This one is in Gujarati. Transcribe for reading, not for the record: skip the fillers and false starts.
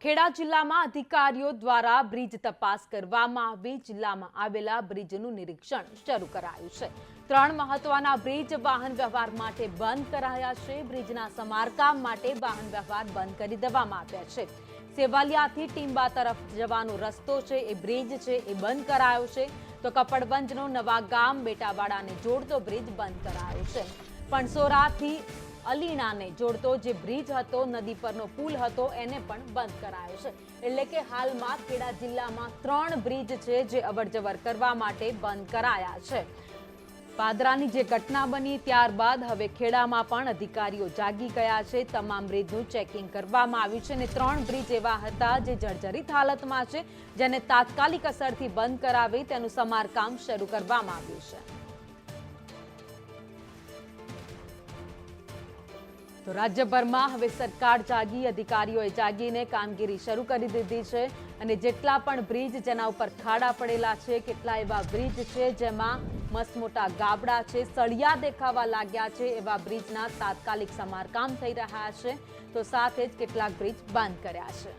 ખેડા જિલ્લામાં અધિકારીઓ દ્વારા બ્રિજ તપાસ કરવામાં આવી જિલ્લામાં આવેલા બ્રિજનું નિરીક્ષણ શરૂ કરાયું છે। 3 મહત્વના બ્રિજ વાહન વ્યવહાર માટે બંધ કરાયા છે। બ્રિજના સમારકામ માટે વાહન વ્યવહાર બંધ કરી દેવામાં આવ્યા છે। સેવાલિયાથી ટીંબા તરફ જવાનો રસ્તો છે એ બ્રિજ છે એ બંધ કરાયો છે, તો કપડવંજનો નવા ગામ બેટાવાડાને જોડતો બ્રિજ બંધ કરાયો છે। પણસોરાથી અલીનાને જોડતો જે બ્રિજ હતો, નદી પરનો પુલ હતો, એને પણ બંધ કરાયો છે। એટલે કે હાલમાં ખેડા જિલ્લામાં 3 બ્રિજ છે જે અવરજવર કરવા માટે બંધ કરાયા છે। પાદરાની જે ઘટના બની ત્યારબાદ હવે ખેડામાં પણ અધિકારીઓ જાગી ગયા છે। તમામ બ્રિજનું ચેકિંગ કરવામાં આવ્યું છે અને 3 બ્રિજ એવા હતા જે જર્જરિત હાલતમાં છે, જેને તાત્કાલિક અસરથી બંધ કરાવી તેનું સમારકામ શરૂ કરવામાં આવ્યું છે। તો રાજ્યભરમાં હવે સરકાર જાગી, અધિકારીઓએ જાગીને કામગીરી શરૂ કરી દીધી છે અને જેટલા પણ બ્રિજ જેના ઉપર ખાડા પડેલા છે, કેટલા એવા બ્રિજ છે જેમાં મસ્ત મોટા ગાબડા છે, સળિયા દેખાવા લાગ્યા છે, એવા બ્રિજના તાત્કાલિક સમારકામ થઈ રહ્યા છે, તો સાથે જ કેટલાક બ્રિજ બંધ કર્યા છે।